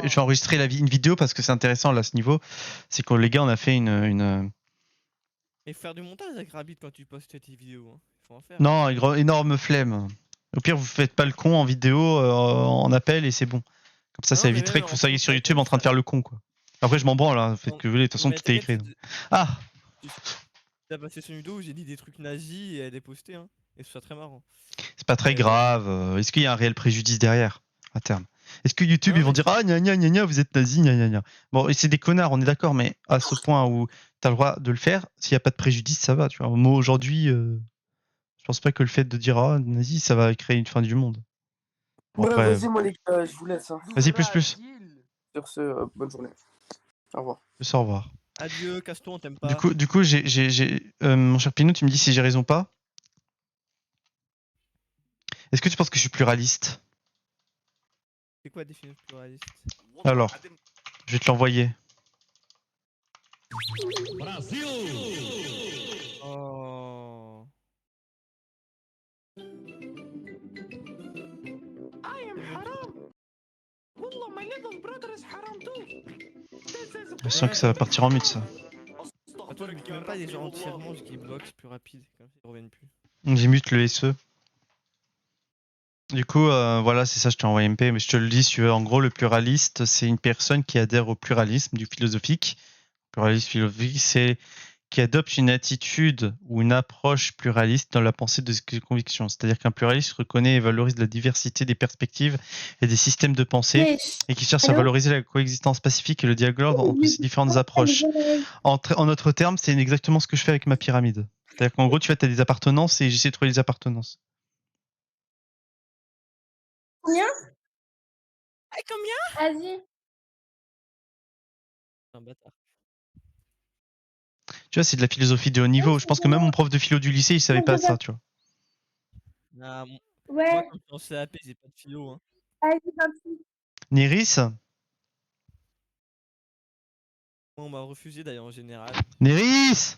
je vais enregistrer une vidéo parce que c'est intéressant là à ce niveau. C'est que les gars, on a fait une... Et faire du montage avec Rabbit quand tu postes tes vidéos. Hein. Faut en faire. Non, énorme flemme. Au pire, vous faites pas le con en vidéo, en appel et c'est bon. Comme ça, ça Non, mais éviterait même que en vous soyez sur contact YouTube en comme train de ça. faire le con, quoi. Après, je m'en branle, hein, faites que vous voulez, de toute façon, Mais tout est t'inquiète, écrit. Ah! t'as passé sur une vidéo où j'ai dit des trucs nazis et elle est postée. Hein. Et ce soit très marrant. C'est pas très grave. Est-ce qu'il y a un réel préjudice derrière, à terme? Est-ce que YouTube, Non, ils vont mais dire ah gna gna gna gna, vous êtes nazi, gna gna gna. Bon, et c'est des connards, on est d'accord, mais à ce point où t'as le droit de le faire, s'il n'y a pas de préjudice, ça va, tu vois. Moi, aujourd'hui, je pense pas que le fait de dire ah nazi, ça va créer une fin du monde. Bon, Bref, après, vas-y, moi, les gars, je vous laisse. Hein. vas-y, plus. Sur ce, bonne journée. Au revoir. Au revoir. adieu, casse-toi, on t'aime pas. Du coup, mon cher Pinot, tu me dis si j'ai raison ou pas. Est-ce que tu penses que je suis pluraliste? C'est quoi la définition de pluraliste? Alors, je vais te l'envoyer. Oh. Je sens que ça va partir en mute, ça. Attends, je mute même pas des gens entièrement, je dis bloc, c'est plus rapide. Comme ça, ils reviennent plus. J'ai mute le SE. Du coup, voilà, c'est ça, je t'ai envoyé MP, mais je te le dis, si tu veux, en gros, le pluraliste, c'est une personne qui adhère au pluralisme du philosophique. Le pluralisme philosophique, c'est qui adopte une attitude ou une approche pluraliste dans la pensée de ses convictions. C'est-à-dire qu'un pluraliste reconnaît et valorise la diversité des perspectives et des systèmes de pensée et qui cherche à valoriser la coexistence pacifique et le dialogue entre ces différentes approches. En autres termes, c'est exactement ce que je fais avec ma pyramide. C'est-à-dire qu'en gros, tu vois, tu as des appartenances et j'essaie de trouver les appartenances. Combien? Combien? Vas-y. Un bâtard. Tu vois, c'est de la philosophie de haut niveau. Je pense que même mon prof de philo du lycée, il savait pas ça, tu vois. Ah, Ouais. moi, quand je suis en CAP, j'ai pas de philo. Hein. Vas-y, gentil. Néris? Moi, on m'a refusé d'ailleurs en général. Néris!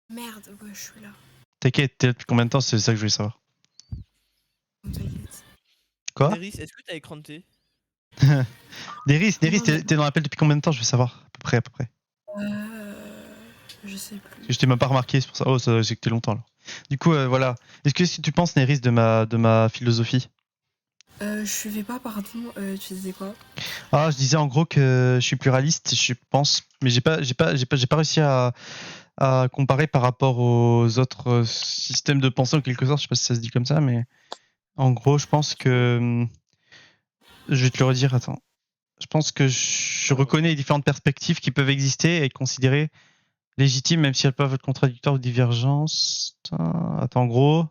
Merde, ouais, je suis là. T'inquiète, t'es là depuis combien de temps? C'est ça que je voulais savoir. T'inquiète. Quoi? Néris, est-ce que t'as écran de thé? Néris, t'es dans l'appel depuis combien de temps? Je veux savoir, à peu près. Je sais plus. Je t'ai même pas remarqué, c'est pour ça. Oh, c'est que t'es longtemps là. Du coup, voilà. Est-ce que tu penses, Néris, de ma philosophie? Je suivais pas, pardon. Tu disais quoi? Ah, je disais en gros que je suis pluraliste, je pense, mais j'ai pas réussi à comparer par rapport aux autres systèmes de pensée en quelque sorte. Je sais pas si ça se dit comme ça, mais en gros, je pense que je vais te le redire. Attends. Je pense que je reconnais les différentes perspectives qui peuvent exister et être considérées légitimes, même si elles peuvent être contradictoires ou divergences. Attends, en gros.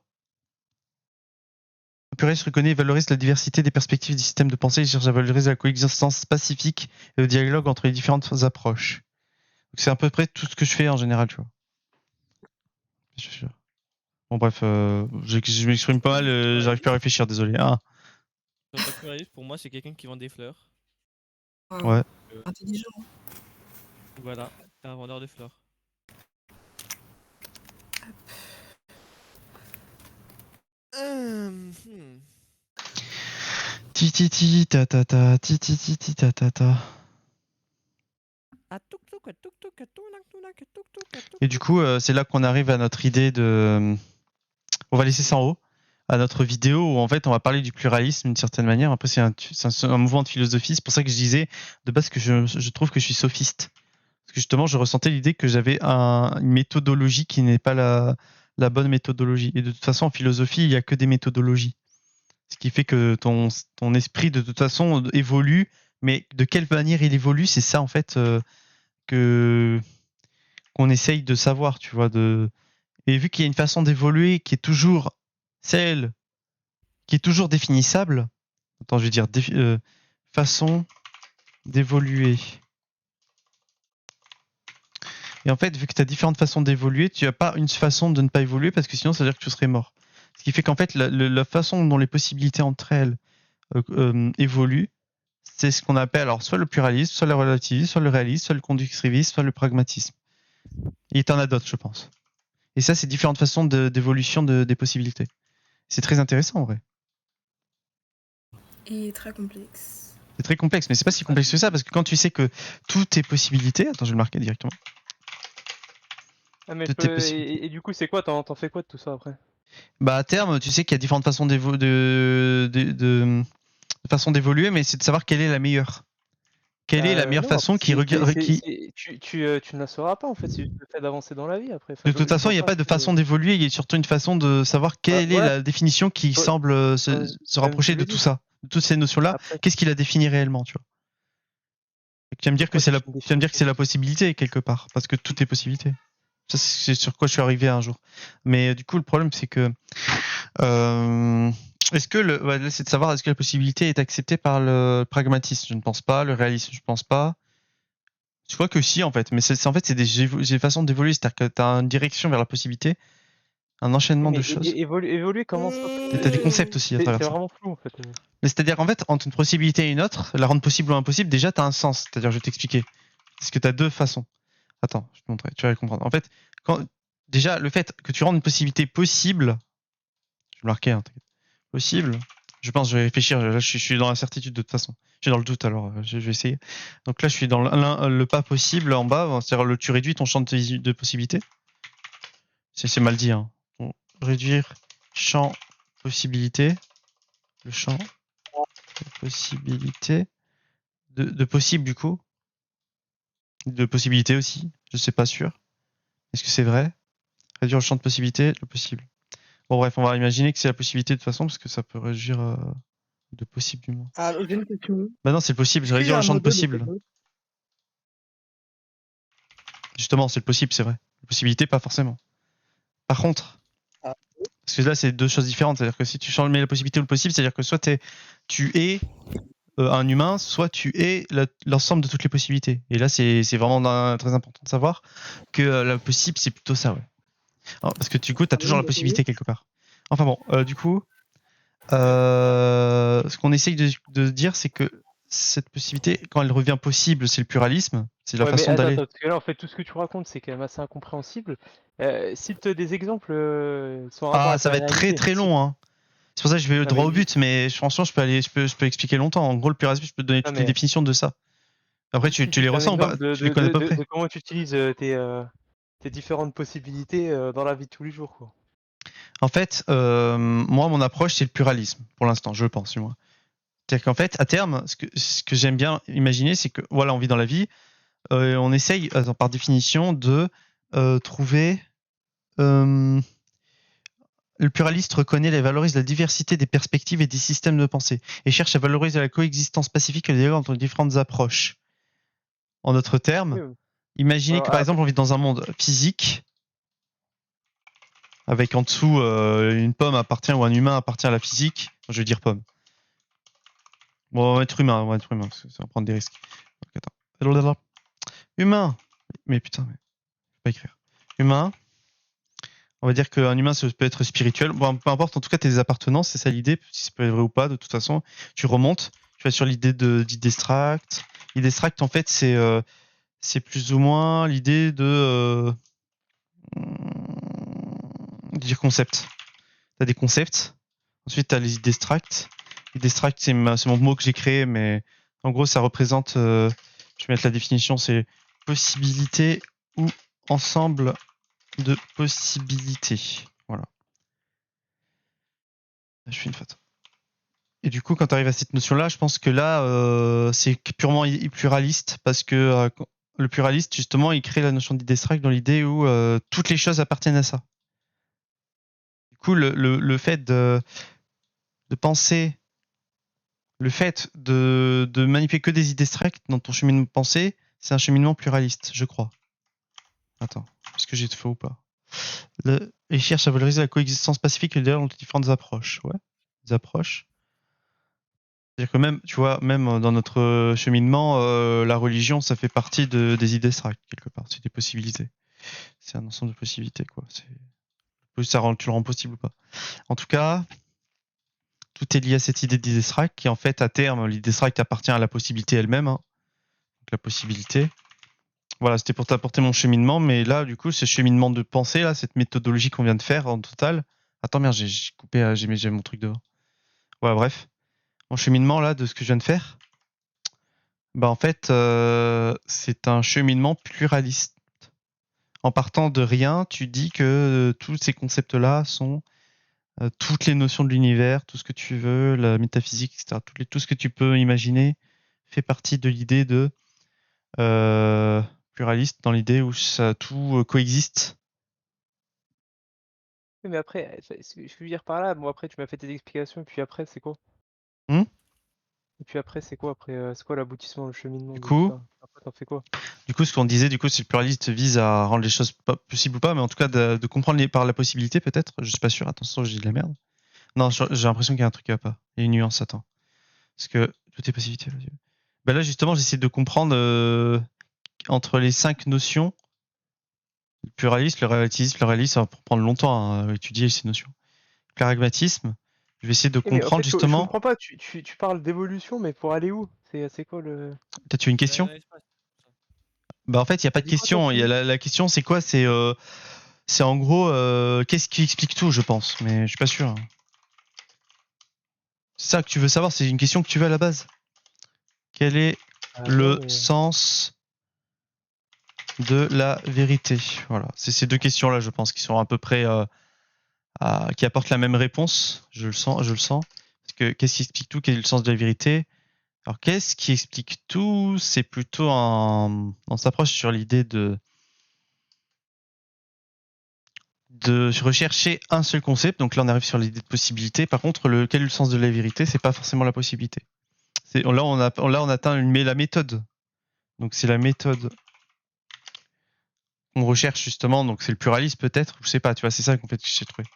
Le pluraliste reconnaît et valorise la diversité des perspectives des systèmes de pensée et cherche à valoriser la coexistence pacifique et le dialogue entre les différentes approches. C'est à peu près tout ce que je fais en général, tu vois. Bon bref, je m'exprime pas mal, j'arrive plus à réfléchir, désolé. Ah. Le pluraliste, pour moi, c'est quelqu'un qui vend des fleurs. Ouais. Intelligent. Voilà, c'est un vendeur de fleurs. Ti ta ta ta ti ta ta ta. Et du coup, c'est là qu'on arrive à notre idée de. On va laisser ça en haut, à notre vidéo où en fait on va parler du pluralisme d'une certaine manière. Après, c'est un mouvement de philosophie. C'est pour ça que je disais de base que je trouve que je suis sophiste. Parce que justement, je ressentais l'idée que j'avais une méthodologie qui n'est pas la bonne méthodologie. Et de toute façon, en philosophie, il n'y a que des méthodologies. Ce qui fait que ton esprit, de toute façon, évolue. Mais de quelle manière il évolue, c'est ça, en fait, qu'on essaye de savoir, tu vois. Et vu qu'il y a une façon d'évoluer qui est toujours celle qui est toujours définissable, attends, je vais dire façon d'évoluer. Et en fait, vu que tu as différentes façons d'évoluer, tu n'as pas une façon de ne pas évoluer parce que sinon, ça veut dire que tu serais mort. Ce qui fait qu'en fait, la façon dont les possibilités entre elles évoluent, c'est ce qu'on appelle alors soit le pluralisme, soit le relativisme, soit le réalisme, soit le conductivisme, soit le pragmatisme. Et tu en as d'autres, je pense. Et ça, c'est différentes façons d'évolution des possibilités. C'est très intéressant, en vrai. Et très complexe. C'est très complexe, mais c'est pas si complexe que ça, parce que quand tu sais que tout est possibilité... Attends, je vais le marquer directement. Ah, mais Tout est possible. et du coup, c'est quoi? T'en fais quoi de tout ça après? Bah à terme, tu sais qu'il y a différentes façons de façon d'évoluer, mais c'est de savoir quelle est la meilleure. Quelle est la meilleure Non, façon qui regarde qui... tu ne la sauras pas en fait, c'est juste le fait d'avancer dans la vie après. Enfin, De toute je façon, il vois n'y a pas de c'est- façon d'évoluer, il y a surtout une façon de savoir quelle est voilà. la définition qui Ouais, semble ouais, se comme rapprocher tu de le tout dis. ça, de toutes ces notions-là. Après, Qu'est-ce qu'il a défini réellement, tu vois? Et tu vas me dire que pourquoi c'est tu la, fais une tu vas me dire que c'est définition? la possibilité quelque part, parce que tout est possibilité. Ça, c'est sur quoi je suis arrivé un jour. Mais du coup, le problème, c'est que est-ce que là, c'est de savoir est-ce que la possibilité est acceptée par le pragmatisme? Je ne pense pas. Le réalisme, je pense pas. Je crois que si, en fait. Mais en fait, c'est des façons d'évoluer. C'est-à-dire que tu as une direction vers la possibilité, un enchaînement de Mais choses. évoluer comment ça? Et tu as des concepts aussi à C'est travers ça. vraiment flou en fait. Mais c'est-à-dire qu'en fait, entre une possibilité et une autre, la rendre possible ou impossible, déjà, tu as un sens. C'est-à-dire, je vais t'expliquer. Parce que tu as deux façons. Attends, je vais te montrer. Tu vas comprendre. En fait, déjà, le fait que tu rendes une possibilité possible, je vais le marquer, hein, t'inquiète. Possible. Je pense, je vais réfléchir. Là, je suis dans l'incertitude de toute façon. Je suis dans le doute, alors je vais essayer. Donc là, je suis dans le pas possible en bas. C'est-à-dire, tu réduis ton champ de possibilités. C'est mal dit, hein. Bon, réduire champ possibilité. Le champ de possibilité. De possible, du coup. De possibilité aussi. Je sais pas sûr. Est-ce que c'est vrai? Réduire le champ de possibilité, le possible. Bon, bref, on va imaginer que c'est la possibilité de toute façon, parce que ça peut réduire de possible du moins. Alors, j'ai une question. Bah non, c'est le possible, je Est-ce qu'il y réduire a le un champ de modèle possible. de Justement, c'est le possible, c'est vrai. La possibilité, pas forcément. Par contre, Ah. parce que là, c'est deux choses différentes. C'est-à-dire que si tu changes la possibilité ou le possible, c'est-à-dire que soit tu es un humain, soit tu es l'ensemble de toutes les possibilités. Et là, c'est vraiment très important de savoir que la possible, c'est plutôt ça, ouais. Alors, parce que du coup, tu as toujours la possibilité quelque part. Enfin bon, du coup, ce qu'on essaye de dire, c'est que cette possibilité, quand elle revient possible, c'est le pluralisme, c'est la Ouais, mais façon attends, d'aller. parce que là en fait tout ce que tu racontes c'est quand même assez incompréhensible. Cite des exemples sans rapport Ah, avec ça la va être très réalité. très long, hein. C'est pour ça que je vais Non, droit mais au but, mais franchement, je peux expliquer longtemps. En gros, le pluralisme, je peux te donner toutes les mais définitions de ça. Après, tu les cite un ressens ou pas? exemple Tu les connais à peu près? de comment tu utilises tes différentes possibilités dans la vie de tous les jours, quoi. En fait, moi, mon approche, c'est le pluralisme, pour l'instant, je pense, du moins. C'est-à-dire qu'en fait, à terme, ce que j'aime bien imaginer, c'est que, voilà, on vit dans la vie, on essaye, par définition, de trouver... le pluraliste reconnaît et valorise la diversité des perspectives et des systèmes de pensée, et cherche à valoriser la coexistence pacifique et le dialogue entre différentes approches. En d'autres termes, Oui. imaginez Alors, que, par après, exemple, on vit dans un monde physique, avec en dessous une pomme appartient ou un humain appartient à la physique. Je vais dire pomme. Bon, on va être humain, parce que ça va prendre des risques. Donc, attends. Humain. Mais putain, mais je peux pas écrire. Humain. On va dire qu'un humain, ça peut être spirituel. Bon, peu importe, en tout cas, tes appartenances, c'est ça l'idée. Si ça peut être vrai ou pas, de toute façon, tu remontes. Tu vas sur l'idée d'Idestract. Idestract, en fait, c'est plus ou moins l'idée de dire concept. Tu as des concepts. Ensuite, tu as les Idestract. Idestract, c'est mon mot que j'ai créé, mais en gros, ça représente, je vais mettre la définition, c'est possibilité ou ensemble de possibilités. Voilà. Je fais une faute. Et du coup, quand tu arrives à cette notion-là, je pense que là, c'est purement pluraliste, parce que le pluraliste, justement, il crée la notion d'Idestract dans l'idée où toutes les choses appartiennent à ça. Du coup, le fait de penser, le fait de manipuler que des Idestract dans ton cheminement de pensée, c'est un cheminement pluraliste, je crois. Attends, est-ce que j'ai faux ou pas? Il cherche à valoriser la coexistence pacifique et le dialogue entre différentes approches. Ouais, des approches. C'est-à-dire que même, tu vois, même dans notre cheminement, la religion, ça fait partie des idées abstractes, quelque part. C'est des possibilités. C'est un ensemble de possibilités, quoi. Tu le rends possible ou pas. En tout cas, tout est lié à cette idée d'idée abstracte qui, en fait, à terme, l'idée abstracte appartient à la possibilité elle-même. Hein. Donc, la possibilité. Voilà, c'était pour t'apporter mon cheminement, mais là, du coup, ce cheminement de pensée, là, cette méthodologie qu'on vient de faire en total. Attends, merde, j'ai coupé, j'ai mon truc devant. Voilà, bref. mon cheminement là de ce que je viens de faire, bah en fait, c'est un cheminement pluraliste. En partant de rien, tu dis que tous ces concepts-là sont toutes les notions de l'univers, tout ce que tu veux, la métaphysique, etc. Tout ce que tu peux imaginer fait partie de l'idée de pluraliste, dans l'idée où ça, tout coexiste. Oui, mais après, ce que je veux dire par là, bon après tu m'as fait tes explications, et puis après c'est quoi? Hmm Et puis après c'est quoi après? C'est quoi l'aboutissement, le cheminement Du de tout coup, ça? Après t'en fais quoi? Du coup, ce qu'on disait, c'est le pluraliste vise à rendre les choses pas possibles ou pas, mais en tout cas de comprendre par la possibilité peut-être. Je suis pas sûr. Attention, je dis de la merde. Non, j'ai l'impression qu'il y a un truc qui va pas. Il y a une nuance. Attends, parce que tout est possibilité. Ben là, justement, j'essaie de comprendre entre les 5 notions. Le pluralisme, le relativisme, ça va prendre longtemps à étudier ces notions. Le pragmatisme, je vais essayer de Oui, mais en comprendre fait, je justement. comprends pas, tu parles d'évolution, mais pour aller où? C'est quoi le... Peut-être une question. Bah en fait, il y a pas T'as de dit quoi, toi, question. Il y a Félix? la question, c'est quoi? C'est en gros, qu'est-ce qui explique tout, je pense, mais je suis pas sûr. C'est ça que tu veux savoir, c'est une question que tu veux à la base. Quel est Ah le ouais, mais... sens de la vérité? Voilà, c'est ces deux questions-là, je pense, qui sont à peu près, qui apportent la même réponse. Je le sens. Parce que qu'est-ce qui explique tout? Quel est le sens de la vérité? Alors, qu'est-ce qui explique tout? C'est plutôt on s'approche sur l'idée de rechercher un seul concept. Donc là, on arrive sur l'idée de possibilité. Par contre, quel est le sens de la vérité? C'est pas forcément la possibilité. Là, on atteint la méthode. Donc c'est la méthode qu'on recherche justement. Donc c'est le pluralisme peut-être. Je sais pas. Tu vois, c'est ça qu'on fait que j'ai trouvé.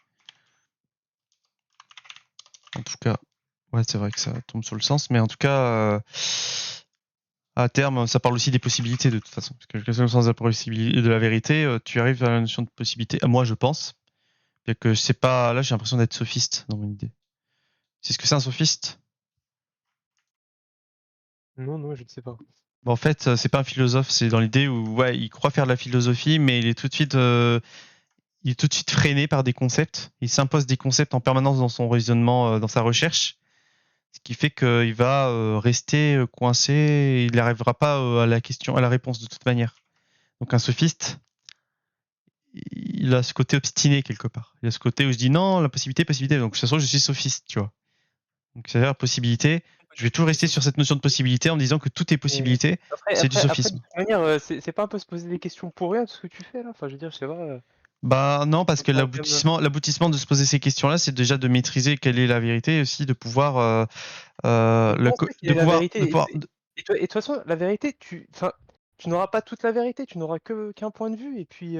En tout cas, ouais, c'est vrai que ça tombe sur le sens, mais en tout cas, à terme, ça parle aussi des possibilités de toute façon. Parce que le sens de la possibilité, de la vérité, tu arrives à la notion de possibilité. Moi, je pense. Et que c'est pas. Là, j'ai l'impression d'être sophiste dans mon idée. C'est ce que c'est un sophiste? Non, je ne sais pas. Bon, en fait, c'est pas un philosophe. C'est dans l'idée où, ouais, il croit faire de la philosophie, mais il est tout de suite freiné par des concepts. Il s'impose des concepts en permanence dans son raisonnement, dans sa recherche, ce qui fait qu'il va rester coincé. Et il n'arrivera pas à la réponse de toute manière. Donc un sophiste, il a ce côté obstiné quelque part. Il a ce côté où je dis non, la possibilité. Donc de toute façon, je suis sophiste, tu vois. Donc c'est-à-dire possibilité. Je vais toujours rester sur cette notion de possibilité en disant que tout est Et possibilité. après, C'est du de sophisme. toute manière, c'est pas un peu se poser des questions pour rien, tout ce que tu fais là? Enfin, je veux dire, je sais pas... Bah non, parce que on parle quand même- l'aboutissement de se poser ces questions-là, c'est déjà de maîtriser quelle est la vérité et aussi de pouvoir Mais comment ça qu'il est la de vérité? pouvoir. Et de toute façon, la vérité, enfin, tu n'auras pas toute la vérité, tu n'auras qu'un point de vue, et puis...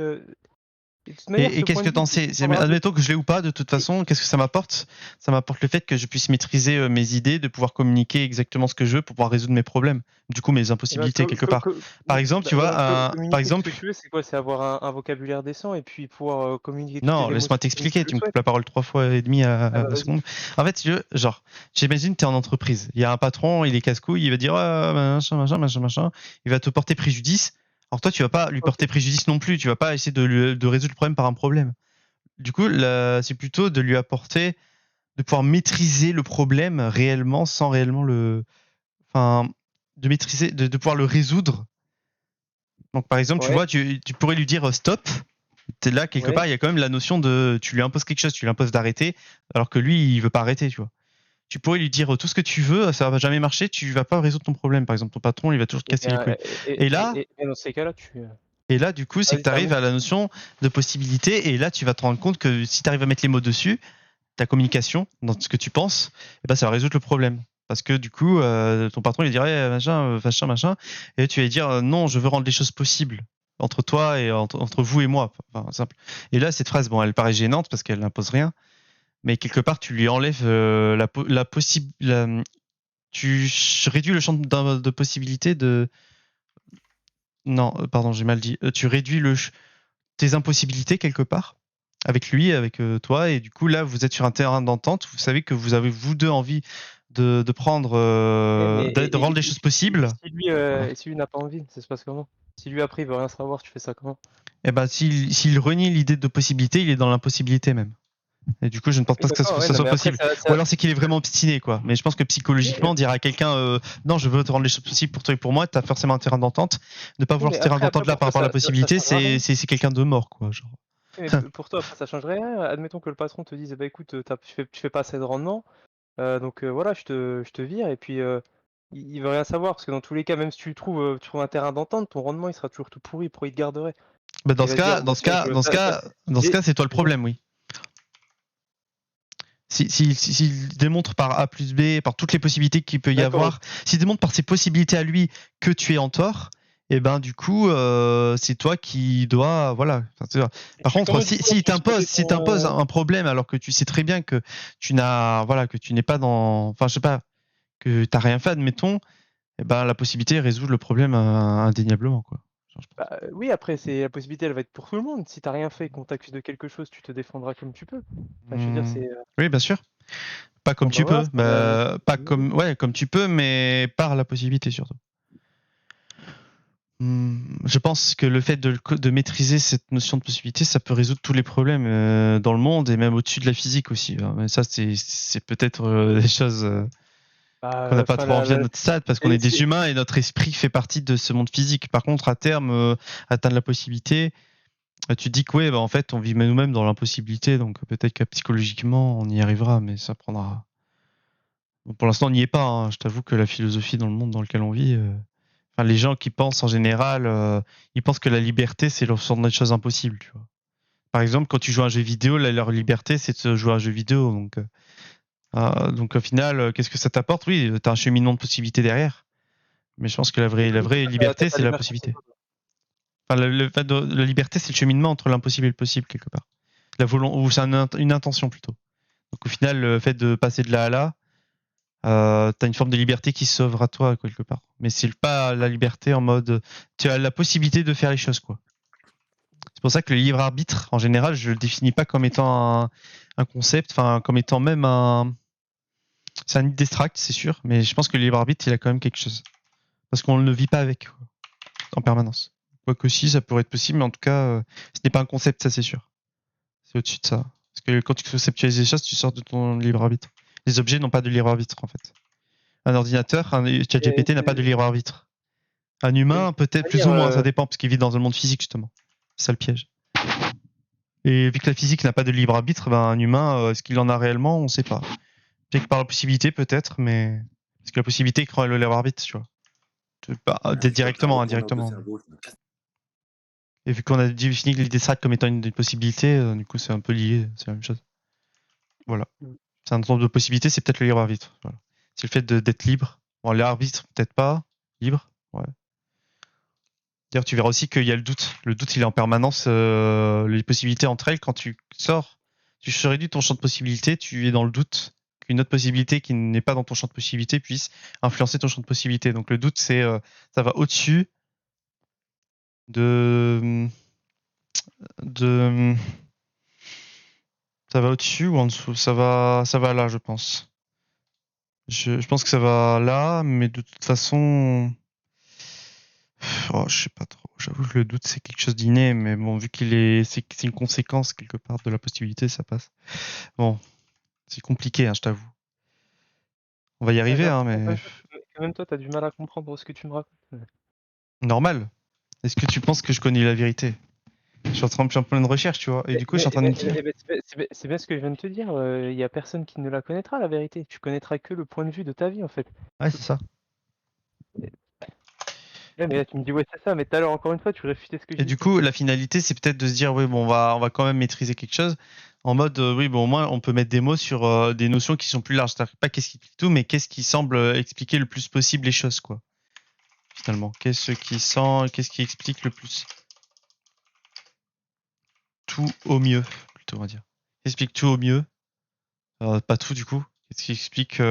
Et de toute manière, Et ce qu'est-ce point que de vue, t'en tu sais? prendras de... Admettons que je l'ai ou pas, de toute façon, qu'est-ce que ça m'apporte? Ça m'apporte le fait que je puisse maîtriser mes idées, de pouvoir communiquer exactement ce que je veux pour pouvoir résoudre mes problèmes. Du coup, mes Eh ben, impossibilités quelque part. Par exemple, tu vois, par communiquer tout ce exemple, que tu veux, c'est quoi? C'est avoir un vocabulaire décent et puis pouvoir communiquer toutes tes non, laisse-moi émotions comme tu t'expliquer, le tu me coupes souhaites. la parole 3 fois et demi Ah à bah la vas-y. seconde. En fait, si tu veux, genre, j'imagine t'es en entreprise. Il y a un patron, il est casse-couille, il va dire ah, machin. Il va te porter préjudice. Alors toi, tu vas pas lui Ok. porter préjudice non plus. Tu vas pas essayer de résoudre le problème par un problème. Du coup, c'est plutôt de lui apporter, de pouvoir maîtriser le problème réellement sans réellement enfin, de maîtriser, de pouvoir le résoudre. Donc par exemple, tu Ouais. vois, tu pourrais lui dire stop. T'es là, quelque Ouais. part, il y a quand même la notion de tu lui imposes quelque chose, tu lui imposes d'arrêter, alors que lui, il veut pas arrêter, tu vois. Tu pourrais lui dire tout ce que tu veux, ça va jamais marcher, tu vas pas résoudre ton problème. Par exemple, ton patron, il va toujours te Et casser les bien, couilles. Et là, et dans ces cas-là, du coup, c'est que vas-y, tu c'est à arrives moi. à la notion de possibilité, et là, tu vas te rendre compte que si tu arrives à mettre les mots dessus, ta communication, dans ce que tu penses, eh ben, ça va résoudre le problème. Parce que du coup, ton patron, il dirait machin, et tu vas lui dire non, je veux rendre les choses possibles entre toi et entre vous et moi. Enfin, simple. Et là, cette phrase, bon, elle paraît gênante parce qu'elle n'impose rien, mais quelque part, tu lui enlèves la possible. Tu réduis le champ de possibilité de. Non, pardon, j'ai mal dit. Tu réduis tes impossibilités quelque part avec lui, avec toi, et du coup là vous êtes sur un terrain d'entente. Vous savez que vous avez vous deux envie de prendre, Ouais, mais de rendre les choses possibles. Voilà. et si lui n'a pas envie, ça se passe comment? Si lui après il veut rien savoir, tu fais ça comment? Et ben s'il renie l'idée de possibilité, il est dans l'impossibilité même. Et du coup, je ne pense Oui, pas que ça d'accord, ouais, soit non, mais après, possible. ça- Ou alors c'est qu'il est vraiment obstiné, quoi. Mais je pense que psychologiquement, dire à quelqu'un non, je veux te rendre les choses possibles pour toi et pour moi, t'as forcément un terrain d'entente. Ne pas Oui, vouloir mais ce terrain après, d'entente là pour par toi, rapport à la ça possibilité, changera rien. c'est quelqu'un de mort, quoi. Genre. Oui, mais pour toi, après, ça changerait rien. Admettons que le patron te dise, bah écoute, tu fais pas assez de rendement, donc voilà, je te vire, et puis il veut rien savoir, parce que dans tous les cas, même si tu trouves un terrain d'entente, ton rendement il sera toujours tout pourri, pourquoi il te garderait? Bah, Il va se dire, bon, tiens, dans ce j'ai- cas, c'est toi le problème, oui. S'il démontre par A plus B, par toutes les possibilités qu'il peut y D'accord, avoir, s'il démontre par ses possibilités à lui que tu es en tort, et ben du coup, c'est toi qui dois, voilà. Enfin, par tu fais contre, comment, du coup, là, si pour soulager t'impose un problème alors que tu sais très bien que voilà, que tu n'es pas dans, enfin, je sais pas, que t'as rien fait, admettons, et ben la possibilité résout le problème indéniablement, quoi. Genre, je pense. Bah, oui, après, la possibilité, elle va être pour tout le monde. Si t'as rien fait et qu'on t'accuse de quelque chose, tu te défendras comme tu peux. Enfin, je veux dire, c'est. Oui, bien sûr. Pas comme Bon, bah tu voilà, peux, c'est pas mieux. comme, ouais, comme tu peux, mais par la possibilité surtout. Je pense que le fait de maîtriser cette notion de possibilité, ça peut résoudre tous les problèmes dans le monde et même au-dessus de la physique aussi, hein. Mais ça, c'est peut-être des choses qu'on n'a pas Enfin, trop envie à notre stade parce qu'on c'est- est des c'est- humains et notre esprit fait partie de ce monde physique. Par contre, à terme, atteindre la possibilité, tu te dis que ouais, bah, en fait, on vit nous-mêmes dans l'impossibilité, donc peut-être que psychologiquement, on y arrivera, mais ça prendra. Bon, pour l'instant, on n'y est pas, hein. Je t'avoue que la philosophie dans le monde dans lequel on vit. Enfin, les gens qui pensent en général, ils pensent que la liberté, c'est leur sorte de choses impossibles, tu vois. Par exemple, quand tu joues à un jeu vidéo, leur liberté, c'est de se jouer à un jeu vidéo. Donc au final, qu'est-ce que ça t'apporte? Oui, tu as un cheminement de possibilités derrière. Mais je pense que la vraie t'as liberté, pas c'est la liberté, c'est possibilité. quoi, toi? Enfin, le fait de la liberté, c'est le cheminement entre l'impossible et le possible, quelque part. Ou c'est une intention plutôt. Donc au final, le fait de passer de là à là, t'as une forme de liberté qui s'ouvre à toi quelque part. Mais c'est pas la liberté en mode tu as la possibilité de faire les choses, quoi. C'est pour ça que le libre arbitre, en général, je le définis pas comme étant un concept, enfin comme étant même un. C'est un distract, c'est sûr, mais je pense que le libre arbitre, il a quand même quelque chose. Parce qu'on ne vit pas avec, quoi, en permanence. Quoique si, ça pourrait être possible, mais en tout cas, ce n'est pas un concept, ça c'est sûr. C'est au-dessus de ça. Parce que quand tu conceptualises les choses, tu sors de ton libre arbitre. Les objets n'ont pas de libre arbitre, en fait. Un ordinateur, un ChatGPT n'a pas de libre arbitre. Un humain, peut-être plus C'est-à-dire, ou moins, ça dépend, parce qu'il vit dans un monde physique, justement. C'est ça le piège. Et vu que la physique n'a pas de libre arbitre, ben, un humain, est-ce qu'il en a réellement? On ne sait pas. Peut-être que par la possibilité, peut-être, mais. Parce que la possibilité crée le libre arbitre, tu vois. Directement, indirectement. Et vu qu'on a défini l'idée strat comme étant une possibilité, du coup, c'est un peu lié, c'est la même chose. Voilà. C'est un ensemble de possibilités, c'est peut-être le libre arbitre. Voilà. C'est le fait d'être libre. Bon, l'arbitre, peut-être pas. Libre, ouais. D'ailleurs, tu verras aussi qu'il y a le doute. Le doute, il est en permanence. Les possibilités entre elles, quand tu sors, tu réduis ton champ de possibilités, tu es dans le doute qu'une autre possibilité qui n'est pas dans ton champ de possibilités puisse influencer ton champ de possibilités. Donc le doute, ça va au-dessus de, de, ça va au-dessus ou en dessous. Ça va là, je pense. Je pense que ça va là, mais de toute façon, oh, je sais pas trop. J'avoue que le doute, c'est quelque chose d'inné, mais bon, vu c'est une conséquence quelque part de la possibilité, ça passe. Bon, c'est compliqué, hein, je t'avoue. On va y J'ai arriver, hein, l'impression mais que même toi, t'as du mal à comprendre ce que tu me racontes. normal. Est-ce que tu penses que je connais la vérité? Je suis en pleine recherche, tu vois, et du coup, je suis en train de me dire. C'est bien ce que je viens de te dire. Il y a personne qui ne la connaîtra, la vérité. Tu connaîtras que le point de vue de ta vie, en fait. Ouais, c'est ça. Ouais, mais là, tu me dis, ouais, c'est ça, mais tout à l'heure, encore une fois, tu réfutais ce que Et j'ai du dit. coup, la finalité, c'est peut-être de se dire, oui, bon, on va quand même maîtriser quelque chose. En mode, oui, bon, au moins, on peut mettre des mots sur des notions qui sont plus larges. C'est-à-dire pas qu'est-ce qui explique tout, mais qu'est-ce qui semble expliquer le plus possible les choses, quoi. Finalement, qu'est-ce qui explique le plus tout au mieux, plutôt, on va dire. Explique tout au mieux. Pas tout, du coup. Qu'est-ce qui explique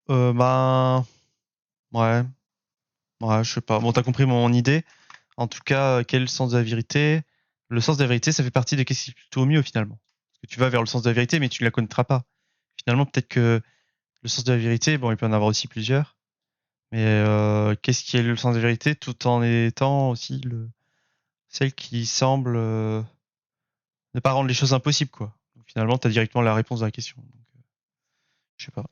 ben, ouais, ouais, je sais pas. Bon, t'as compris mon idée. En tout cas, quel est le sens de la vérité? Le sens de la vérité, ça fait partie de qu'est-ce qui est plutôt au mieux finalement. Parce que tu vas vers le sens de la vérité, mais tu ne la connaîtras pas. Finalement, peut-être que le sens de la vérité, bon, il peut en avoir aussi plusieurs. Mais qu'est-ce qui est le sens de la vérité tout en étant aussi celle qui semble ne pas rendre les choses impossibles, quoi. finalement, tu as directement la réponse à la question. Donc, je sais pas.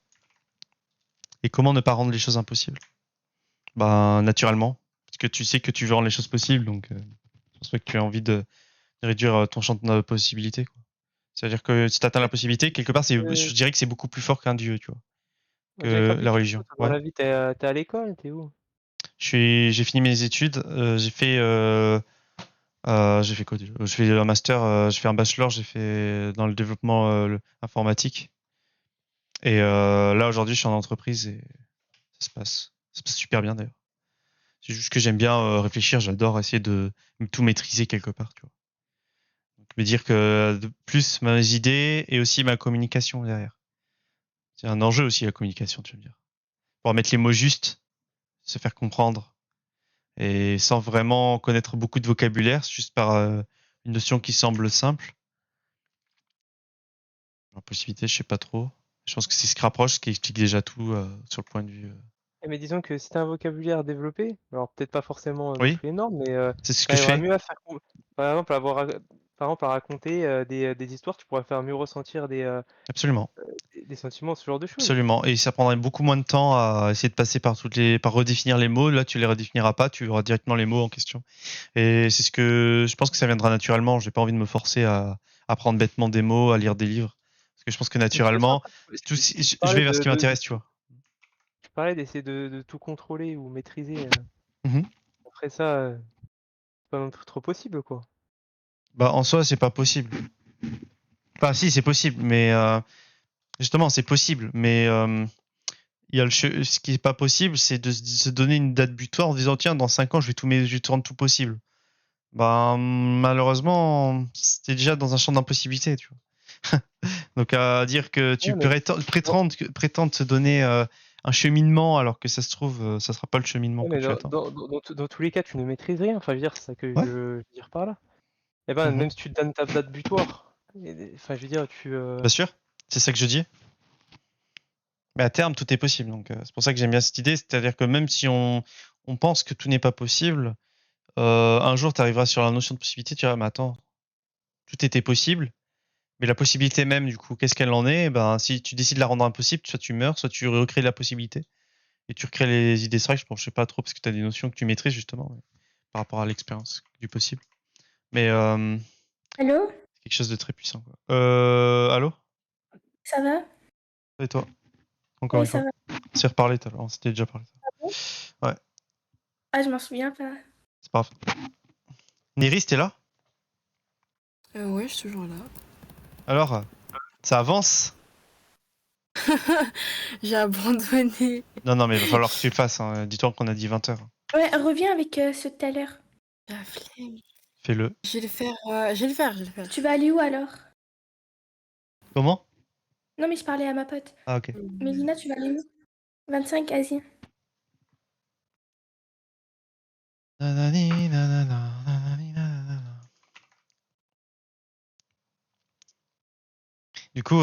Et comment ne pas rendre les choses impossibles? Ben, naturellement. Parce que tu sais que tu veux rendre les choses possibles, donc je pense pas que tu as envie de réduire ton champ de possibilités, quoi. C'est-à-dire que si tu atteins la possibilité, quelque part, je dirais que c'est beaucoup plus fort qu'un dieu, tu vois, que la religion. Dans Ouais. la vie, t'es à l'école, t'es où? J'ai fini mes études. J'ai fait quoi déjà? Je fais un master, j'ai fait un bachelor, j'ai fait dans le développement informatique. Et là aujourd'hui, je suis en entreprise et ça se passe super bien d'ailleurs. C'est juste que j'aime bien réfléchir, j'adore essayer de tout maîtriser quelque part, tu vois. Donc, me dire que plus mes idées et aussi ma communication derrière. C'est un enjeu aussi la communication, tu vas me dire. Pour mettre les mots justes, se faire comprendre et sans vraiment connaître beaucoup de vocabulaire, juste par une notion qui semble simple. La possibilité, je sais pas trop. Je pense que c'est ce qui rapproche, ce qui explique déjà tout sur le point de vue. Mais disons que si t'as un vocabulaire développé, alors peut-être pas forcément non Oui, plus énorme, mais c'est ce tu que je arriveras fais. mieux à faire par exemple, par exemple, à raconter des histoires, tu pourras faire mieux ressentir Absolument. des sentiments, ce genre de choses. Absolument. Et ça prendrait beaucoup moins de temps à essayer de passer par redéfinir les mots. Là, tu les redéfiniras pas, tu auras directement les mots en question. Et c'est ce que je pense que ça viendra naturellement. J'ai pas envie de me forcer à apprendre bêtement des mots, à lire des livres. Parce que je pense que Mais tu fais ça, naturellement, je vais vers ce qui m'intéresse, tu vois. tu parlais d'essayer de tout contrôler ou maîtriser. Mhm. Après ça, c'est pas non plus trop possible, quoi. Bah, en soi, c'est pas possible. Enfin, si, c'est possible, mais justement, c'est possible. Mais il y a ce qui est pas possible, c'est de se donner une date butoir en disant tiens, dans 5 ans, je vais tout rendre tout possible. Ben, malheureusement, c'était déjà dans un champ d'impossibilité, tu vois. Donc, à dire que tu Ouais, mais prétends te donner un cheminement alors que ça se trouve, ça sera pas le cheminement ouais, que mais tu attends. dans tous les cas, tu ne maîtrises rien. Enfin, je veux dire, c'est ça que je Ouais. veux dire par là. Eh ben, Mhm. même si tu te donnes ta date butoir, enfin, je veux dire, Bien sûr, c'est ça que je dis. Mais à terme, tout est possible. Donc, c'est pour ça que j'aime bien cette idée. C'est-à-dire que même si on pense que tout n'est pas possible, un jour, tu arriveras sur la notion de possibilité, tu diras, mais attends, tout était possible. Mais la possibilité même, du coup, qu'est-ce qu'elle en est? Eh ben, si tu décides de la rendre impossible, soit tu meurs, soit tu recrées la possibilité. Et tu recrées les idées strikes. Je sais pas trop parce que tu as des notions que tu maîtrises justement par rapport à l'expérience du possible. Mais Allô? c'est quelque chose de très puissant, quoi. Allô? Ça va? Et toi? Encore Oui, une ça fois. va. On s'est reparlé tout à l'heure. On s'était déjà parlé. Ouais, Ah, je m'en souviens pas. c'est pas grave. Néris, t'es là? Ouais, je suis toujours là. Alors, ça avance? J'ai abandonné. Non, mais il va falloir que tu le fasses, hein. Dis-toi qu'on a dit 20 heures. Ouais, reviens avec ceux de tout à l'heure. La flemme. Fais-le. Je vais le faire, je vais le faire, je vais le faire. Tu vas aller où alors? Comment? Non, mais je parlais à ma pote. Ah, ok. Mélina, tu vas aller où? 25, Asie. Nanani, nanana, nanani, nanana. Du coup,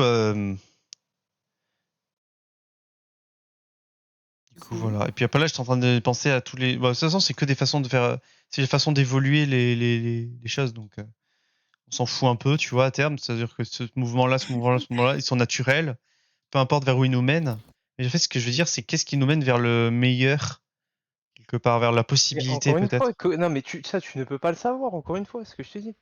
voilà. Et puis après là, j'étais en train de penser à tous les. Bah, de toute façon, c'est que des façons de faire. C'est des façons d'évoluer les choses. Donc, on s'en fout un peu, tu vois, à terme. C'est-à-dire que ce mouvement-là, ils sont naturels. Peu importe vers où ils nous mènent. Mais en fait, ce que je veux dire, c'est qu'est-ce qui nous mène vers le meilleur, quelque part, vers la Mais possibilité, encore une fois, peut-être. non, mais ça, tu ne peux pas le savoir, encore une fois, ce que je te dis.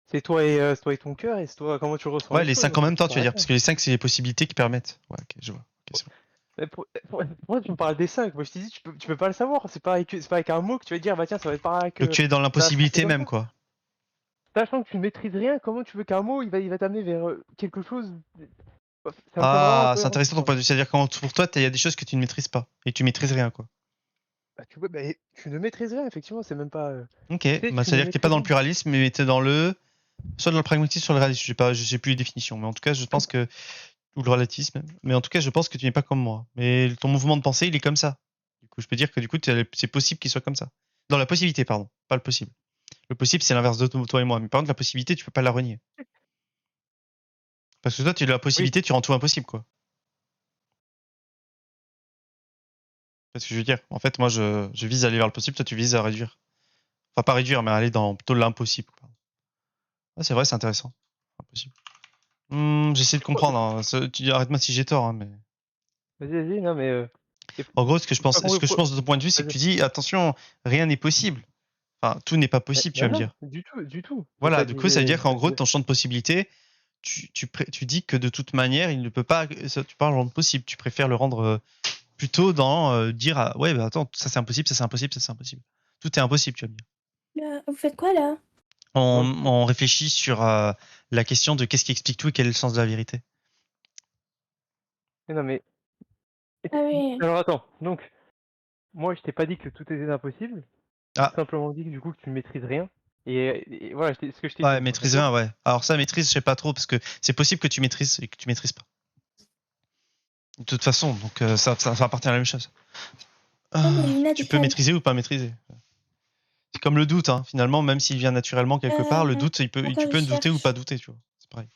C'est toi et ton cœur, et c'est toi comment tu ressens Ouais, les les choses. 5 en Donc, même temps, ça tu veux dire. s'arrête là. Parce que les 5, c'est les possibilités qui permettent. Ouais, ok, je vois. Ok, c'est bon. Mais pourquoi tu me parles des 5? Moi, je te dis, tu peux pas le savoir. C'est pas avec un mot que tu vas dire, bah tiens, ça va être par là Donc, que tu es dans ça va se passer l'impossibilité comme même, ça. quoi. Sachant que tu ne maîtrises rien, comment tu veux qu'un mot, il va t'amener vers quelque chose. Ça me semble vraiment Ah, c'est incohérent. intéressant ton point de vue. C'est-à-dire quand pour toi, il y a des choses que tu ne maîtrises pas. Et tu maîtrises rien, quoi. Bah, tu vois, bah, tu ne maîtrises rien, effectivement, c'est même pas. Ok, Tu sais, bah, tu ne c'est-à-dire que t'es pas maîtrises dans le rien. pluralisme, mais t'es dans soit dans le pragmatisme, soit le réalisme. Je sais plus les définitions, mais en tout cas, je pense que, ou le relativisme. Mais en tout cas, je pense que tu n'es pas comme moi. Mais ton mouvement de pensée, il est comme ça. Du coup, je peux dire que du coup, c'est possible qu'il soit comme ça. Dans la possibilité, pardon, pas le possible. Le possible, c'est l'inverse de toi et moi. Mais par contre, la possibilité, tu peux pas la renier. Parce que toi, tu as la Oui. possibilité, tu rends tout impossible, quoi. Parce que je veux dire, en fait, moi, je vise à aller vers le possible, toi, tu vises à réduire. Enfin, pas réduire, mais à aller dans plutôt l'impossible, quoi. Ah, c'est vrai, c'est intéressant. Impossible. J'essaie de comprendre. Hein. Arrête-moi si j'ai tort, hein, mais. Vas-y, non mais. En gros, ce que je pense, Pas ce que je pense de ton point de vue, c'est que tu dis attention, rien n'est possible. Enfin, tout n'est pas possible, tu vas me non, dire. du tout. J'ai Voilà, pas du dit- coup, ça veut dire j'ai qu'en pas gros, dit- ton champ de possibilités, tu dis que de toute manière, il ne peut pas. Tu parles en possible. Tu préfères le rendre plutôt dans dire ouais, bah attends, ça c'est impossible, ça c'est impossible, ça c'est impossible. Tout est impossible, tu vas me dire. Vous faites quoi là? On réfléchit sur la question de qu'est-ce qui explique tout et quel est le sens de la vérité. Mais non mais. Ah oui. Alors attends, donc moi je t'ai pas dit que tout était impossible. Ah. J'ai simplement dit que du coup que tu ne maîtrises rien. Et voilà, ce que je t'ai Ouais, dit. maîtriser un, ouais. Alors ça, maîtrise, je sais pas trop, parce que c'est possible que tu maîtrises et que tu maîtrises pas. De toute façon, donc ça appartient à la même chose. mais Lina, Tu peux maîtriser ou pas maîtriser. C'est comme le doute, hein. Finalement, même s'il vient naturellement quelque part, le doute, tu peux douter ou pas douter, tu vois. C'est pareil.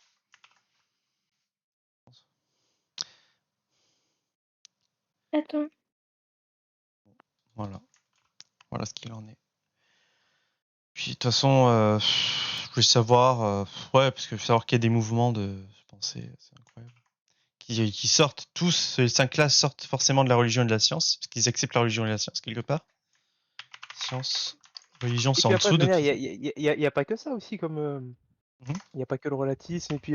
Attends. Voilà. Voilà ce qu'il en est. Puis de toute façon, je voulais savoir, ouais, parce que je veux savoir qu'il y a des mouvements de pensée, c'est incroyable. Qui sortent tous, ces 5 classes sortent forcément de la religion et de la science, parce qu'ils acceptent la religion et la science quelque part. Science, religion, c'est en dessous de tout. Il y a pas que ça aussi, comme. Il y a pas que le relatisme, et puis.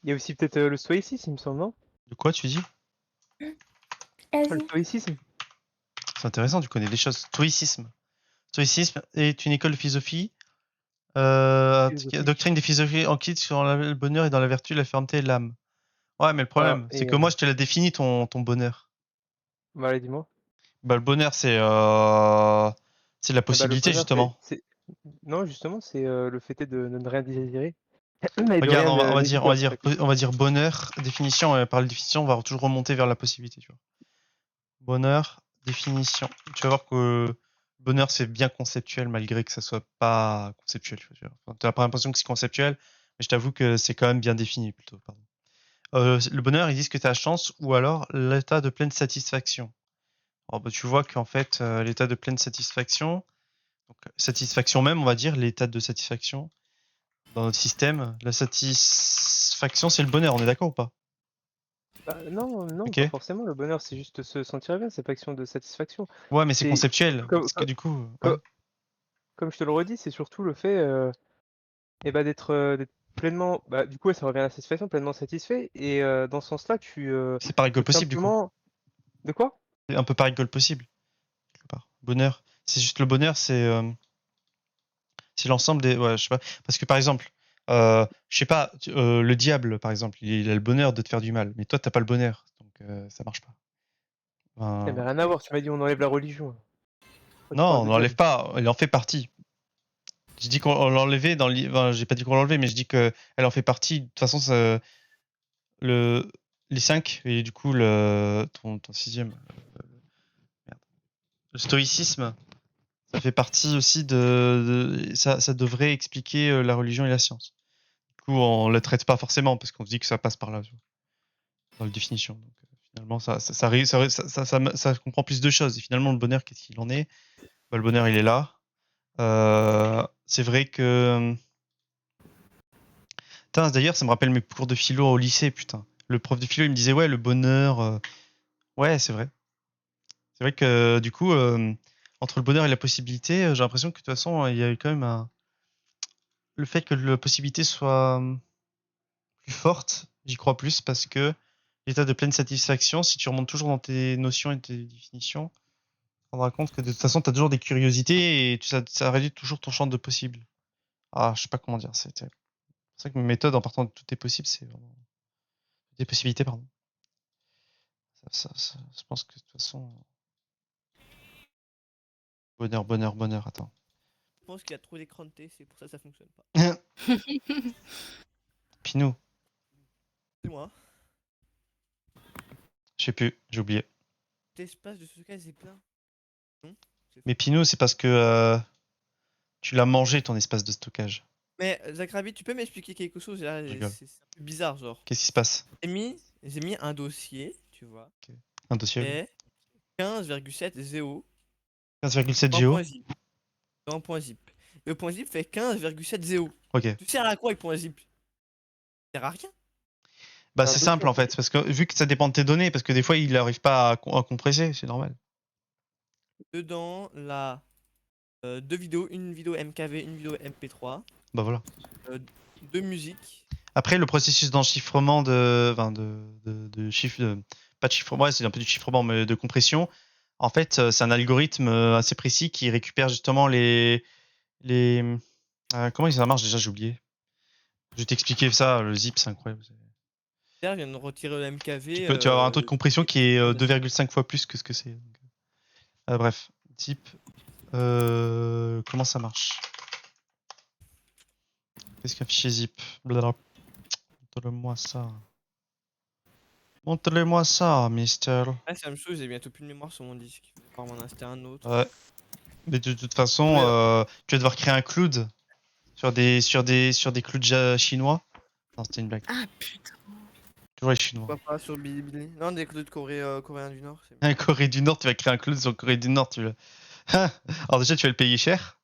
Il y a aussi peut-être le stoïcisme, il me semble, non? De quoi tu dis? Le Vas-y. stoïcisme. C'est intéressant, tu connais des choses. Stoïcisme. Stoïcisme est une école de philosophie. Doctrine des philosophies enquête sur le bonheur et dans la vertu, la fermeté et l'âme. Ouais, mais le problème, Voilà, c'est et, que moi, je te l'ai défini ton bonheur. Bah, allez, dis-moi. Bah, le bonheur, c'est la Ah bah, le possibilité, bonheur, justement. Non, justement, c'est le fait de ne rien désirer. Et de Regarde, rien on va n'hésiter, dire, en fait. on va dire bonheur, définition, et par la définition, on va toujours remonter vers la possibilité, tu vois. Bonheur, définition. Tu vas voir que bonheur, c'est bien conceptuel, malgré que ça soit pas conceptuel. Tu vois. Enfin, t'as pas l'impression que c'est conceptuel, mais je t'avoue que c'est quand même bien défini, plutôt, pardon. Le bonheur, ils disent que tu as chance, ou alors l'état de pleine satisfaction. Alors, bah, tu vois qu'en fait, l'état de pleine satisfaction, donc satisfaction même, on va dire, l'état de satisfaction dans notre système, la satisfaction, c'est le bonheur, on est d'accord ou pas? Bah, non, Ok. pas forcément. Le bonheur, c'est juste se sentir bien, c'est pas question de satisfaction. Ouais, mais c'est conceptuel, comme- parce que du coup, comme- ouais. Comme je te le redis, c'est surtout le fait d'être pleinement. Bah, du coup, ça revient à la satisfaction, pleinement satisfait. Et dans ce sens-là, C'est par école tout possible, du coup. simplement. De quoi? C'est un peu par école possible, quelque part. Bonheur. C'est juste le bonheur, c'est l'ensemble des. Ouais, je sais pas. Parce que par exemple, je sais pas, le diable, par exemple, il a le bonheur de te faire du mal, mais toi, t'as pas le bonheur, donc ça marche pas. Ça n'a Enfin, rien à voir. Tu m'as dit on enlève la religion. Pourquoi tu non, parles on de l'enlève diable? pas, elle en fait partie. Je dis qu'on l'enlevait dans le. Enfin, j'ai pas dit qu'on l'enlevait, mais je dis que elle en fait partie. De toute façon, les 5, et du coup, ton sixième. Merde. Le stoïcisme, ça fait partie aussi ça devrait expliquer la religion et la science. Du coup, on le traite pas forcément parce qu'on se dit que ça passe par là, dans la définition. Donc, finalement, ça comprend plus de choses. Et finalement, le bonheur, qu'est-ce qu'il en est? Bah, le bonheur, il est là. C'est vrai que. Putain, d'ailleurs, ça me rappelle mes cours de philo au lycée, putain. Le prof de philo, il me disait, ouais, le bonheur. Ouais, c'est vrai. C'est vrai que du coup, entre le bonheur et la possibilité, j'ai l'impression que de toute façon, il y a eu quand même le fait que la possibilité soit plus forte, j'y crois plus parce que l'état de pleine satisfaction, si tu remontes toujours dans tes notions et tes définitions, tu te rendras compte que de toute façon, tu as toujours des curiosités et ça réduit toujours ton champ de possible. Ah, je sais pas comment dire. C'est pour ça que mes méthodes, en partant de tout est possible, c'est vraiment des possibilités, pardon. Je pense que de toute façon, bonheur, attends. Je pense qu'il y a trop d'écran de thé, c'est pour ça que ça fonctionne pas. Pinot, C'est moi. je sais plus, j'ai oublié. L'espace de stockage est plein. Non? Mais Pinot, c'est parce que tu l'as mangé ton espace de stockage. Mais Zakrabi, tu peux m'expliquer quelque chose là? Je rigole. C'est un peu bizarre, genre. Qu'est-ce qui se passe? J'ai mis un dossier, tu vois, Un dossier. et 15,7 0 15,7 dans Go. point zip. Dans point zip. Le point zip fait 15,7 0. Ok. Tu sers à quoi avec point zip? sert à rien. Bah, C'est un c'est simple en document. fait, parce que vu que ça dépend de tes données, parce que des fois il n'arrive pas à compresser, c'est normal. Dedans, là, deux vidéos, une vidéo MKV, une vidéo MP3, Bah voilà. deux musiques. Après, le processus d'enchiffrement enfin, de chiffre, pas de chiffrement, ouais, c'est un peu du chiffrement, mais de compression. En fait, c'est un algorithme assez précis qui récupère justement les, comment ça marche déjà, j'ai oublié. Je vais t'expliquer ça, le zip, c'est incroyable. D'ailleurs, je viens de retirer le MKV. Tu vas avoir un taux de compression qui est euh, 2,5 fois plus que ce que c'est. Bref, zip, comment ça marche? Qu'est-ce qu'un fichier zip? Blablabla. Montre-le-moi ça. Montre-le-moi ça, mister. Ah, c'est la même chose, j'ai bientôt plus de mémoire sur mon disque. Je vais pouvoir m'en acheter un autre. Ouais. Mais de toute façon, Mais, tu vas devoir créer un cloud sur des clouds chinois. Non, c'était une blague. Ah putain. Toujours les Chinois. pourquoi pas sur Bilibili? Non, des clous de Coréens du Nord. Un Corée du Nord, tu vas créer un cloud sur Corée du Nord, tu le. Alors déjà, tu vas le payer cher.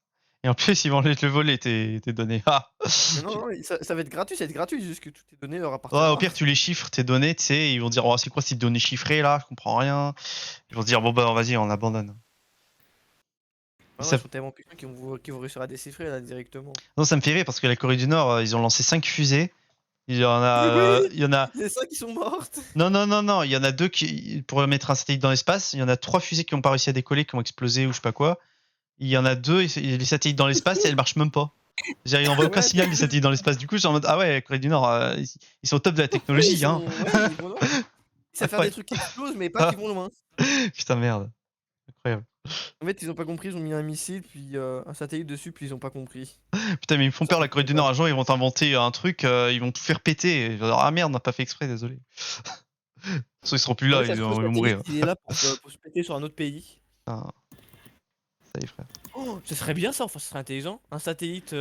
Et en plus, ils vont aller te le voler, tes données. Ah. Mais non, non, ça va être gratuit, ça va être gratuit, juste que toutes tes données leur Ouais, appartiennent. au pire, tu les chiffres, tes données, tu sais, ils vont dire, oh, c'est quoi ces données chiffrées là? Je comprends rien. Ils vont se dire, bon, bah, vas-y, on abandonne. Ah, Ça- ils sont tellement puissants qu'ils vont réussir à déchiffrer là directement. Non, ça me fait rire parce que la Corée du Nord, ils ont lancé 5 fusées. Il y en a. Oui, Il y en a. les 5 qui sont mortes. Non, non, non, non. Il y en a 2 qui. Pour mettre un satellite dans l'espace, il y en a 3 fusées qui n'ont pas réussi à décoller, qui ont explosé ou je sais pas quoi. Il y en a 2, les satellites dans l'espace, et elles marchent même pas. Ils n'envoient aucun Ouais. signal des satellites dans l'espace. Du coup, j'ai en mode, ah ouais, la Corée du Nord, ils sont au top de la Ouais, technologie, hein. ouais, ils vont loin. Ils savent faire Ouais. des trucs qui explosent, mais pas qui vont loin. Putain, merde. Incroyable. En fait, ils ont pas compris, ils ont mis un missile, puis un satellite dessus, puis ils ont pas compris. Putain, mais ils me font Ça peur, la fait Corée du peur. Nord. Un jour, ils vont inventer un truc, ils vont tout faire péter. Ils vont dire, ah merde, on n'a pas fait exprès, désolé. Soit ils seront plus là, Ouais, ça se trouve, ils le vont mourir. satellite, il est là pour se péter sur un autre pays. Putain. Ça y est, frère. Oh, ce serait bien ça, enfin, ce serait intelligent. Un satellite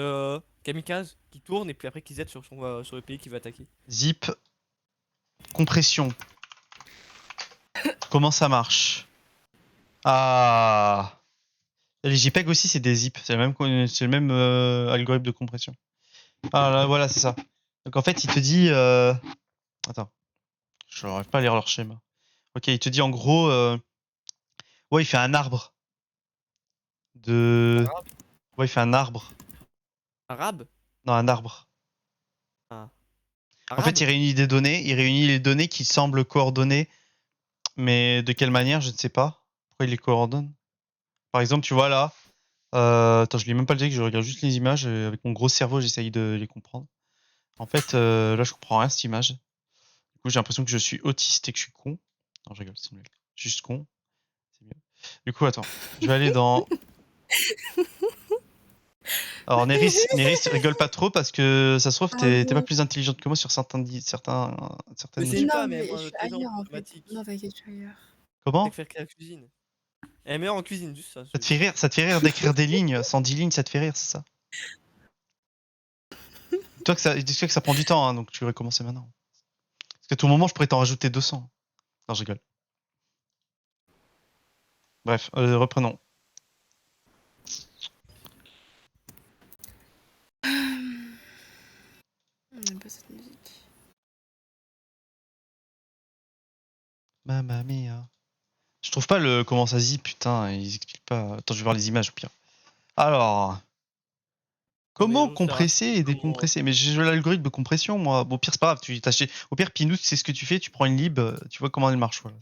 kamikaze qui tourne et puis après qui zette sur le pays qui va attaquer. Zip, compression. Comment ça marche? Ah. Les JPEG aussi, c'est des zips. C'est le même algorithme de compression. Ah là, voilà, c'est ça. Donc en fait, il te dit. Attends. Je n'arrive pas à lire leur schéma. Ok, il te dit en gros. Ouais, il fait un arbre. De. Ouais, il fait un arbre. Arabe? Non, un arbre. Ah. En fait, il réunit des données. Il réunit les données qui semblent coordonnées. Mais de quelle manière, je ne sais pas. Pourquoi il les coordonne? Par exemple, tu vois là. Attends, je lis même pas le texte, je regarde juste les images. Et avec mon gros cerveau, j'essaye de les comprendre. En fait, là, je comprends rien cette image. Du coup, j'ai l'impression que je suis autiste et que je suis con. Non, je rigole, c'est une blague. Je suis juste con. C'est mieux. Du coup, attends. Je vais aller dans. Alors, Néris, rigole pas trop parce que ça se trouve, Ah t'es pas ouais. plus intelligente que moi sur certaines Mais c'est notions. pas, Non, mais mais moi, je suis intelligent ailleurs en fait. automatique. Non, t'inquiète, je suis ailleurs. Comment? C'est faire que la cuisine. Elle est meilleure en cuisine, juste ça. Ça te fait rire d'écrire des lignes, 110 lignes, ça te fait rire, c'est ça? Dis-toi que ça prend du temps, hein, donc tu devrais commencer maintenant. Parce qu'à tout moment, je pourrais t'en rajouter 200. Non, je rigole. Bref, reprenons. On n'aime pas cette musique. Mamma mia. Je trouve pas le comment ça zip, putain, ils expliquent pas. Attends, je vais voir les images au pire. Alors, comment j'en sais rien, compresser et comment- décompresser? Mais j'ai l'algorithme de compression, moi. Bon, au pire, c'est pas grave. Au pire, Pinous, c'est ce que tu fais. Tu prends une lib, tu vois comment elle marche. Voilà.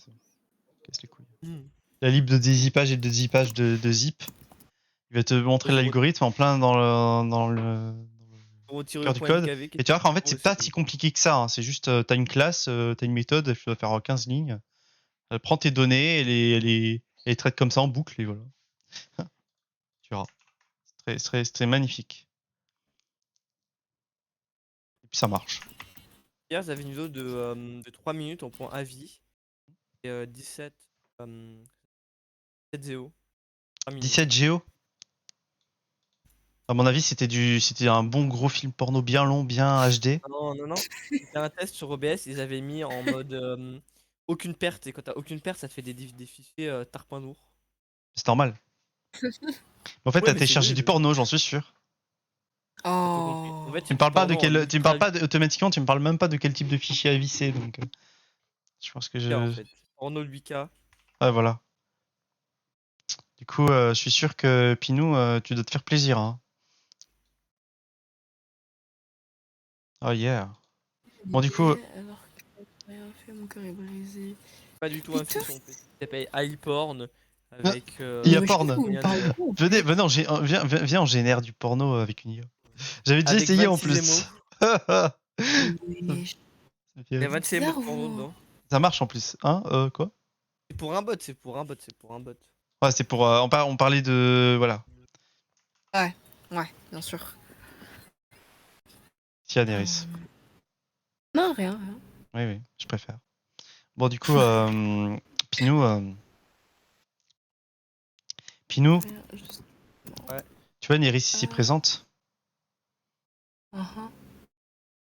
Casse les couilles. Hmm. La lib de dézippage et de zippage de zip. Il va te montrer Ouais, l'algorithme en plein dans le Pour retirer cœur le du point code. MKV qui Et tu vois qu'en fait, pour c'est le pas CD. si compliqué que ça. Hein. C'est juste, t'as une classe, t'as une méthode, tu dois faire 15 lignes. Elle prend tes données, elle les traite comme ça en boucle et voilà. Tu verras. C'est magnifique. Et puis ça marche. Hier, j'avais une vidéo de 3 minutes en point avis. Et 17 0. 3 minutes. 17 Géo. À mon avis, c'était un bon gros film porno bien long, bien HD. Non, non, non. C'était un test sur OBS, ils avaient mis en mode aucune perte. Et quand t'as aucune perte, ça te fait des fichiers tarpin lourds. C'est normal. Mais en fait, Ouais, t'as mais c'est téléchargé nul. du porno, j'en suis sûr. Oh. En fait, Tu me parles pas de porno en quel, tu me parles ultra pas automatiquement, tu me parles même pas de quel type de fichier à visser, donc je pense que 8K, en je, fait. Porno 8K. ouais voilà. Du coup, je suis sûr que Pinou, tu dois te faire plaisir, hein. Oh yeah. Bon du coup, Alors que j'ai rien fait, mon cœur est brisé. Pas du tout un Putain. fils en fait. Il s'appelle iPorn avec. il y a Mais je sais porn. pas où on parle de quoi, en Venez, fait. venez, viens, on génère du porno avec une IA. J'avais déjà Avec essayé en 26 plus. Mais Il y a C'est 26 mots de bizarre, porno vous. dedans. Ça marche en plus, hein quoi? C'est pour un bot, c'est pour un bot, c'est pour un bot. Ouais, c'est pour, on parlait de, voilà, Ouais, bien sûr. Tia Neris. Non, rien, rien. Oui, oui, je préfère. Bon du coup, Pinou, Pinou, Rien, juste- tu vois Neris ici Ah. présente? Uh-huh.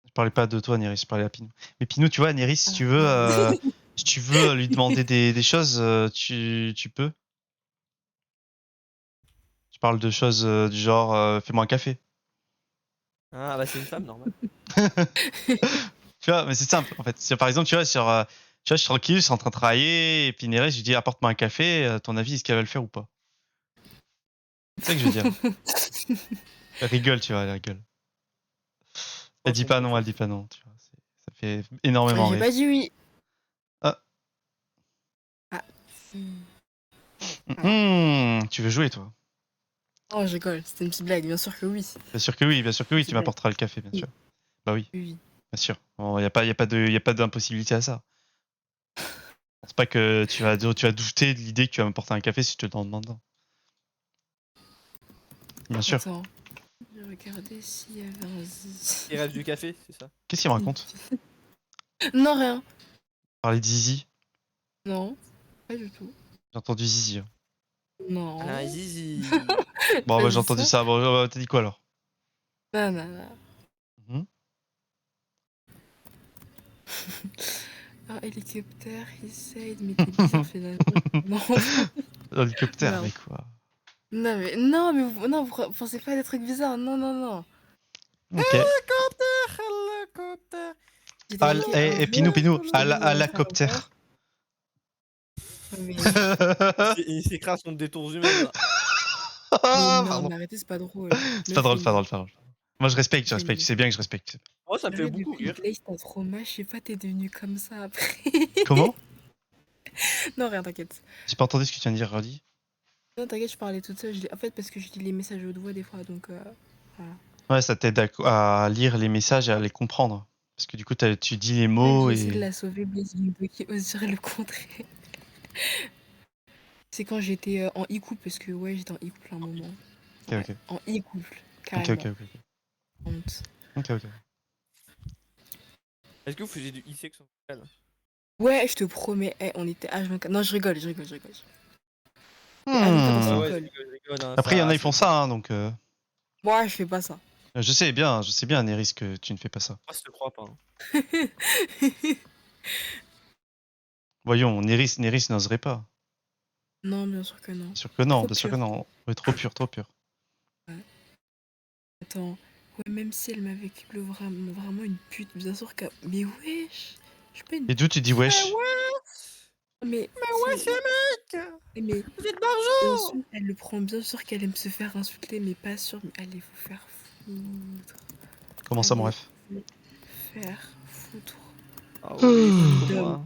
Je parlais pas de toi, Neris, je parlais à Pinou. Mais Pinou, tu vois, Neris, si tu veux lui demander des choses, tu peux. Je parle de choses du genre, fais-moi un café. Ah bah c'est une femme normal. Tu vois, mais c'est simple, en fait. Par exemple, tu vois, je suis tranquille, je suis en train de travailler, et puis Neris, je lui dis, apporte-moi un café, à ton avis, est-ce qu'elle va le faire ou pas? C'est ça que je veux dire. Elle rigole, tu vois, elle rigole. Elle dit pas non, elle dit pas non, tu vois. Ça fait énormément J'ai rire. pas dit oui. Ah. Ah. Tu veux jouer, toi? Oh, je rigole, c'était une petite blague, bien sûr que oui. Bien sûr que oui, tu m'apporteras le café, bien sûr. Bah oui, Oui. bien sûr. Il y a pas d'impossibilité à ça. Je pense pas que tu vas douter de l'idée que tu vas m'apporter un café si je te le demande maintenant. Bien sûr. Attends, je vais regarder s'il y avait un zizi. Il rêve du café, c'est ça. Qu'est-ce qu'il me raconte? Non, rien. Parler de Zizi. Non, pas du tout. J'ai entendu Zizi. Hein. Non. Ah, zizi. Bon, Pas bah, dit j'ai entendu ça. Bon, t'as dit quoi alors? Non, non, non. Mhm. Un hélicoptère, essaye de mettre des bizarres finalement. Non. L'hélicoptère, Non. mais quoi? Non, mais vous pensez pas à des trucs bizarres. Non, non, non. Ok. Hélicoptère. J'ai dédié un Pinou, vlog, je te à dis, on va faire un l'hélicoptère. vlog. Mais... Il s'écrase contre des tours humaines là. mais non, Pardon. mais arrêtez, c'est pas drôle. C'est pas drôle, c'est pas drôle, c'est pas drôle. Moi, je respecte, C'est Tu sais bien que je respecte. Moi ça me fait Arrête de beaucoup rire. Hitler, t'as trop mal, je sais pas, t'es devenu comme ça après. Comment? Non, rien, t'inquiète. J'ai pas entendu ce que tu viens de dire, redis. Non, t'inquiète, je parlais toute seule. En fait, parce que je lis les messages haute voix des fois, donc voilà. Ouais, ça t'aide à lire les messages et à les comprendre. Parce que du coup, tu dis les mots J'ai essayé de et. la sauver, Blaise Window qui ose dire le contraire. C'est quand j'étais en e-couple, parce que ouais, j'étais en e-couple à un moment. Ok, ok. En e-couple, Ok, carrément. ok, ok. Honte. Ok, ok. Est-ce que vous faisiez du IC sans vocal? Ouais, je te promets, on était H24. Non, je rigole. H24 dans Hmm. son Ah ouais, col. je rigole, hein, Après, il y en a, ça, ils font ça, hein, donc. Moi, je fais pas ça. Je sais bien, Néris, que tu ne fais pas ça. Moi je te crois pas. Hein. Voyons, Néris n'oserait pas. Non, bien sûr que non. Bien sûr que non, Trop bien sûr que pur. non. Ouais, trop pur, trop pur. Attends, ouais, même si elle m'avait criblé vraiment une pute, bien sûr que... Mais wesh, je suis pas une... Et d'où tu dis wesh? Mais ouais, c'est mec. Mais Vous êtes bien d'argent. sûr, elle le prend bien sûr qu'elle aime se faire insulter, mais pas sûr, mais allez vous faire foutre. Comment ça, mon ref? Faire foutre. Ah oui, Dom. moi.